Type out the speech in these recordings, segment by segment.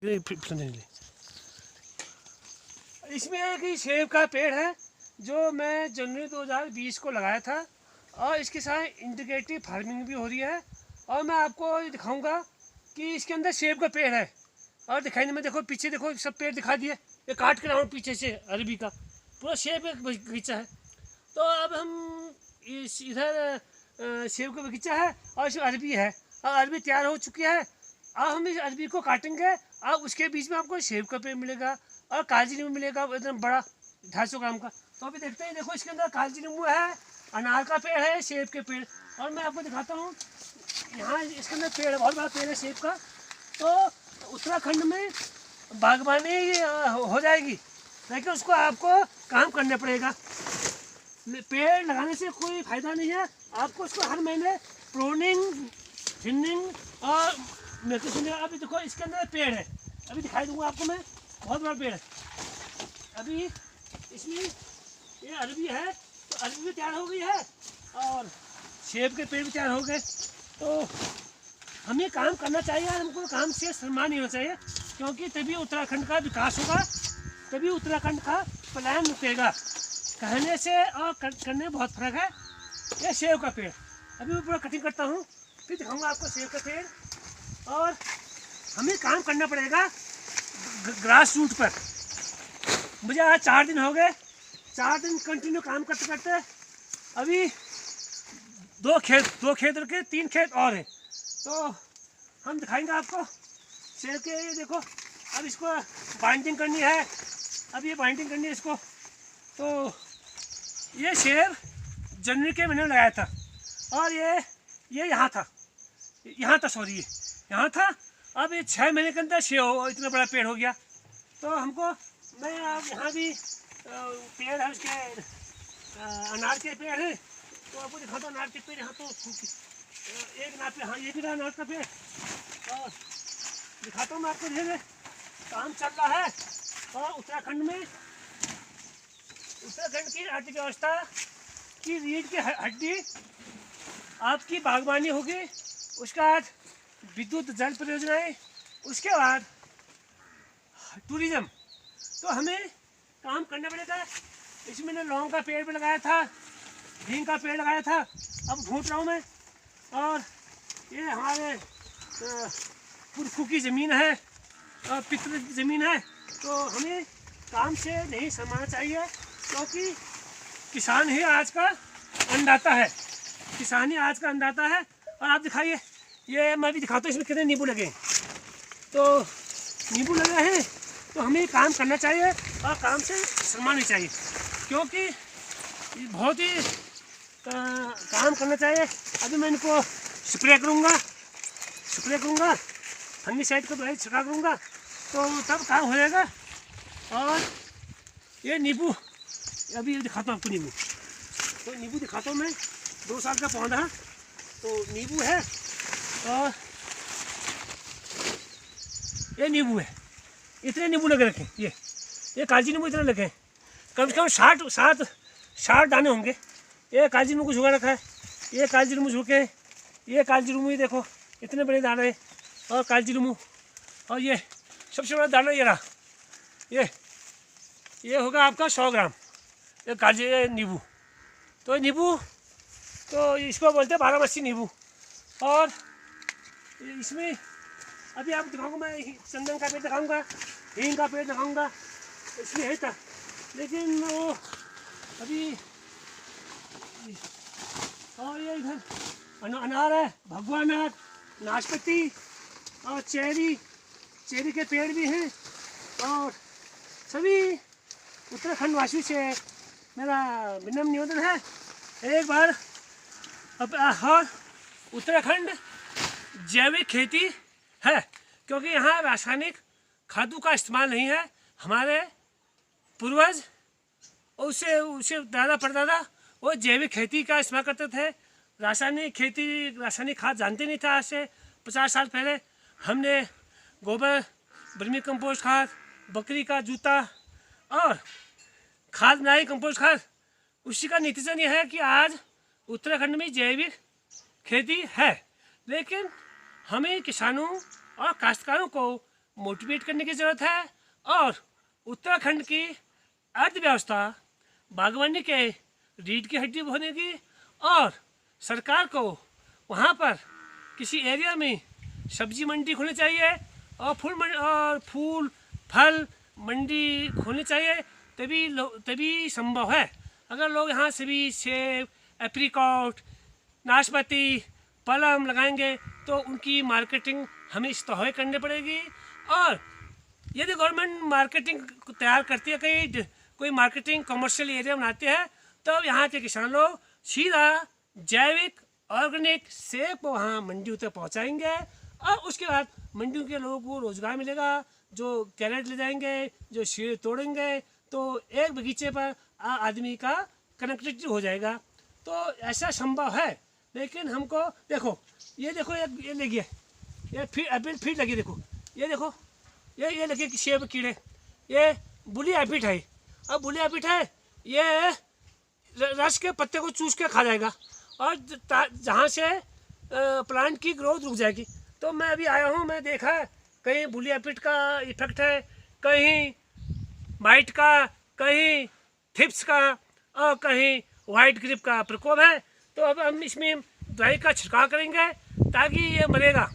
इसमें एक ही सेब का पेड़ है जो मैं जनवरी 2020 को लगाया था और इसके साथ इंटीग्रेटिव फार्मिंग भी हो रही है। और मैं आपको दिखाऊंगा कि इसके अंदर सेब का पेड़ है। और दिखाई में देखो, पीछे देखो, सब पेड़ दिखा दिए। ये काट के लाऊं पीछे से अरबी का पूरा सेब का बगीचा है। तो अब हम इधर सेब का बगीचा है और इसमें अरबी है और अरबी तैयार हो चुकी है। अब हम इस अरबी को काटेंगे और उसके बीच में आपको सेब का पेड़ मिलेगा और कागजी नींबू मिलेगा एकदम बड़ा 250 ग्राम का। तो अभी देखते हैं, देखो इसके अंदर कागजी नींबू है, अनार का पेड़ है, सेब के पेड़। और मैं आपको दिखाता हूँ, यहाँ इसके अंदर पेड़, बहुत बड़ा पेड़ है सेब का। तो उत्तराखंड में बागवानी हो जाएगी, लेकिन उसको आपको काम करना पड़ेगा। पेड़ लगाने से कोई फ़ायदा नहीं है, आपको उसको हर महीने प्रूनिंग, थिनिंग और मेरे सुनिए। अभी देखो इसके अंदर पेड़ है, अभी दिखाई दूंगा आपको मैं, बहुत बड़ा पेड़ है। अभी इसमें ये अरबी है, तो अरबी भी तैयार हो गई है और सेब के पेड़ भी तैयार हो गए। तो हमें काम करना चाहिए, हमको काम से शर्मा नहीं होना चाहिए, क्योंकि तभी उत्तराखंड का विकास होगा, तभी उत्तराखंड का प्लान रुकेगा। कहने से और करने में बहुत फर्क है। ये सेब का पेड़ अभी मैं पूरा कटिंग करता हूँ, फिर दिखाऊंगा आपको सेब का पेड़। और हमें काम करना पड़ेगा ग्रास रूट पर। मुझे आज 4 दिन हो गए, 4 दिन कंटिन्यू काम करते करते। अभी 2 खेत रखे, 3 खेत और हैं। तो हम दिखाएंगे आपको सेब के। ये देखो, अब इसको बाइंडिंग करनी है, अब ये बाइंडिंग करनी है इसको। तो ये सेब जनवरी के महीने में लगाया था और ये यहाँ था सॉरी, ये यहाँ था। अब ये 6 महीने के अंदर सेब इतना बड़ा पेड़ हो गया। तो हमको, मैं अब यहाँ भी पेड़ है उसके, अनार के पेड़ है, तो आपको दिखाता हूँ अनार के पेड़। यहाँ तो एक अनार पे, हाँ ये भी रहा अनार का पेड़। और दिखाता हूँ मैं आपको, धीरे काम चल रहा है। और उत्तराखंड की अर्थव्यवस्था की रीढ़ की हड्डी आपकी बागवानी होगी, उसके बाद विद्युत जल परियोजनाएँ, उसके बाद टूरिज्म। तो हमें काम करना पड़ेगा। इसमें मैंने लौंग का पेड़ भी लगाया था, हींग का पेड़ लगाया था, अब ढूंढ रहा हूँ मैं। और ये हमारे पुरखों की ज़मीन है और पितृ की ज़मीन है, तो हमें काम से नहीं शर्माना चाहिए, क्योंकि किसान ही आज का अन्नदाता है, किसान ही आज का अन्नदाता है। और आप दिखाइए, ये मैं भी दिखाता हूँ इसमें कितने नींबू लगे हैं। तो नींबू लगे हैं, तो हमें काम करना चाहिए और काम से शर्माना चाहिए, क्योंकि बहुत ही काम करना चाहिए। अभी मैं इनको स्प्रे करूँगा, फंगिसाइड का दवाई छिड़का करूँगा, तो तब काम हो जाएगा। और ये नींबू, अभी ये दिखाता हूँ आपको नींबू। तो नींबू दिखाता हूँ मैं, 2 साल का पौधा, तो नींबू है। और ये नींबू है, इतने नींबू लगे रखे, ये कागजी नींबू इतने लगे हैं, कम से कम 60 दाने होंगे। ये कागजी नींबू को झुका रखा है, ये कागजी नींबू झुके, ये कागजी नींबू, ये देखो इतने बड़े दाने हैं। और कागजी नींबू, और ये सबसे बड़ा दाना ये रहा, ये होगा आपका 100 ग्राम, ये कागजी नींबू। तो नींबू, तो इसको बोलते हैं 12 नींबू। और इसमें अभी आप दिखाऊंगा मैं, चंदन का पेड़ दिखाऊंगा, हींग का पेड़ दिखाऊंगा, इसमें है था, लेकिन वो अभी। और ये इधर अनार है, भगवा अनार, नाशपाती और चेरी के पेड़ भी हैं। और सभी उत्तराखंड वासियों से मेरा विनम्र निवेदन है, एक बार और उत्तराखंड जैविक खेती है, क्योंकि यहाँ रासायनिक खादों का इस्तेमाल नहीं है। हमारे पूर्वज उससे दादा परदादा वो जैविक खेती का इस्तेमाल करते थे। रासायनिक खाद जानते नहीं था। आज से 50 साल पहले हमने गोबर, वर्मी कंपोस्ट खाद, बकरी का जूता और खाद बनाई, कंपोस्ट खाद। उसी का नतीजा ये है कि आज उत्तराखंड में जैविक खेती है। लेकिन हमें किसानों और काश्तकारों को मोटिवेट करने की ज़रूरत है और उत्तराखंड की अर्थव्यवस्था बागवानी के रीढ़ की हड्डी होने की, और सरकार को वहाँ पर किसी एरिया में सब्जी मंडी खोलनी चाहिए और फूल फल मंडी खोलनी चाहिए, तभी संभव है। अगर लोग यहाँ से भी सेब, एप्रिकॉट, नाशपाती, पलम लगाएंगे तो उनकी मार्केटिंग हमें इस तरह करनी पड़ेगी। और यदि गवर्नमेंट मार्केटिंग तैयार करती है, कोई मार्केटिंग कमर्शियल एरिया बनाते हैं, तो यहाँ के किसान लोग सीधा जैविक ऑर्गेनिक सेब को वहाँ मंडियों तक पहुँचाएंगे और उसके बाद मंडियों के लोगों को रोज़गार मिलेगा। जो कैरेट ले जाएंगे, जो शेर तोड़ेंगे, तो एक बगीचे पर आदमी का कनेक्टिविटी हो जाएगा। तो ऐसा संभव है, लेकिन हमको देखो ये लगी है, ये एपिल फीड लगी, देखो ये देखो ये लगे सेब कीड़े, ये बुली एपिड है। अब बुली एपिड है, ये रस के पत्ते को चूस के खा जाएगा और जहाँ से प्लांट की ग्रोथ रुक जाएगी। तो मैं अभी आया हूँ, मैं देखा कहीं बुली एपिड का इफेक्ट है, कहीं माइट का, कहीं थिप्स का और कहीं वाइट ग्रिप का प्रकोप है। तो अब हम इसमें दवाई का छिड़काव करेंगे ताकि ये मरेगा,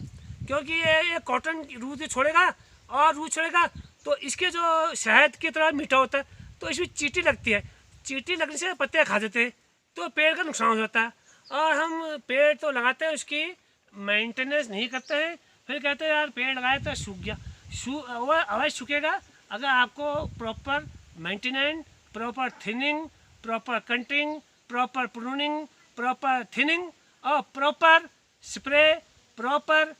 क्योंकि ये कॉटन रूट छोड़ेगा और रूट छोड़ेगा तो इसके जो शहद की तरह मीठा होता है, तो इसमें चींटी लगती है, चींटी लगने से पत्ते खा देते हैं, तो पेड़ का नुकसान हो जाता है। और हम पेड़ तो लगाते हैं, उसकी मेंटेनेंस नहीं करते हैं, फिर कहते हैं यार पेड़ लगाए तो सूख गया। वह अवश्य सूखेगा अगर आपको proper maintenance, proper thinning, proper cutting, proper pruning, proper thinning और proper spray, proper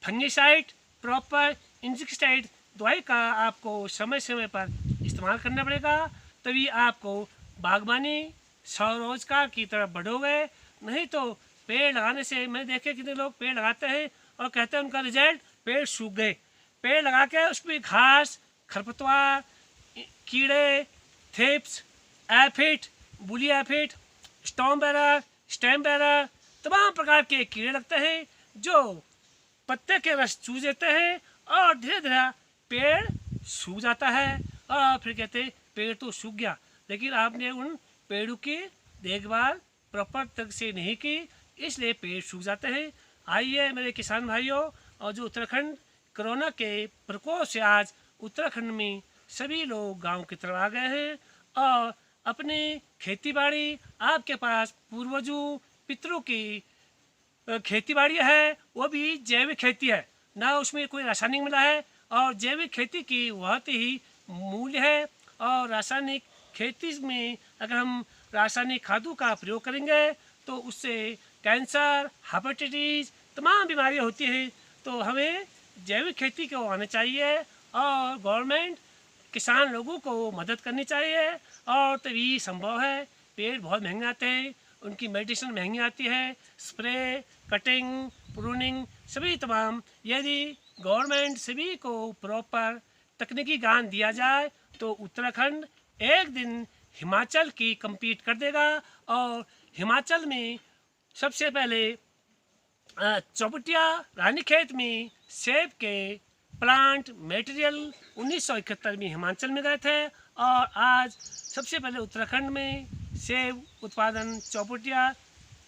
fungicide, proper insecticide दवाई का आपको समय समय पर इस्तेमाल करना पड़ेगा, तभी आपको बागवानी स्वरोजगार की तरफ बढ़ोगे। नहीं तो पेड़ लगाने से, मैं देखे कितने लोग पेड़ लगाते हैं और कहते हैं उनका रिजल्ट पेड़ सूख गए। पेड़ लगा के उस पर घास, खरपतवार, कीड़े, थिप्स, एफिड, बुली एफिड, स्टॉम बेरर, तमाम प्रकार के कीड़े लगते हैं जो पत्ते के रस चूस देते हैं और धीरे धीरे पेड़ सूख जाता है। और फिर कहते हैं पेड़ तो सूख गया, लेकिन आपने उन पेड़ों की देखभाल प्रॉपर तरीके से नहीं की, इसलिए पेड़ सूख जाते हैं। आइए मेरे किसान भाइयों, और जो उत्तराखंड कोरोना के प्रकोप से आज उत्तराखंड में सभी लोग गांव की तरफ आ गए हैं और अपनी खेती बाड़ी, आपके पास पूर्वजों पितरों की खेती बाड़ी है, वो भी जैविक खेती है, ना उसमें कोई रासायनिक मिला है। और जैविक खेती की बहुत ही मूल्य है। और रासायनिक खेती में अगर हम रासायनिक खादों का प्रयोग करेंगे तो उससे कैंसर, हेपेटाइटिस, तमाम बीमारियां होती हैं। तो हमें जैविक खेती को आना चाहिए और गवर्नमेंट किसान लोगों को मदद करनी चाहिए, और तभी संभव है। पेड़ बहुत महंगे आते हैं, उनकी मेडिसिन महंगी आती है, स्प्रे, कटिंग, प्रूनिंग सभी तमाम। यदि गवर्नमेंट सभी को प्रॉपर तकनीकी ज्ञान दिया जाए तो उत्तराखंड एक दिन हिमाचल की कम्पीट कर देगा। और हिमाचल में सबसे पहले चौपटिया रानीखेत में सेब के प्लांट मटेरियल 1971 में हिमाचल में गए थे, और आज सबसे पहले उत्तराखंड में सेब उत्पादन चौपटिया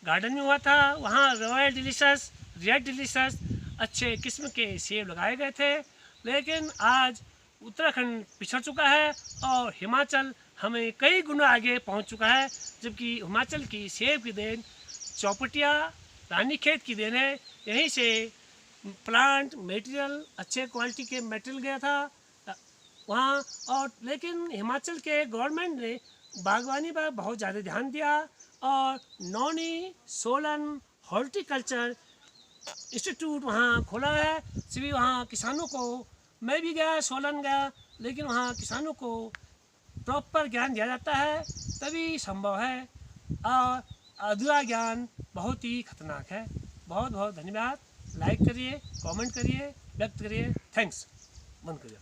गार्डन में हुआ था। वहाँ रॉयल डिलीशियस, रेड डिलीशियस अच्छे किस्म के सेब लगाए गए थे। लेकिन आज उत्तराखंड पिछड़ चुका है और हिमाचल हमें कई गुना आगे पहुंच चुका है, जबकि हिमाचल की सेब की देन चौपटिया रानीखेत की देन है। यहीं से प्लांट मटेरियल, अच्छे क्वालिटी के मटेरियल गया था वहाँ। और लेकिन हिमाचल के गवर्नमेंट ने बागवानी पर बहुत ज़्यादा ध्यान दिया और नौनी सोलन हॉर्टिकल्चर इंस्टीट्यूट वहाँ खोला है। सभी वहाँ किसानों को, मैं भी गया, सोलन गया, लेकिन वहाँ किसानों को प्रॉपर ज्ञान दिया जाता है, तभी संभव है। और अधूरा ज्ञान बहुत ही खतरनाक है। बहुत बहुत धन्यवाद। लाइक करिए, कमेंट करिए, व्यक्त करिए। थैंक्स। बंद करिए।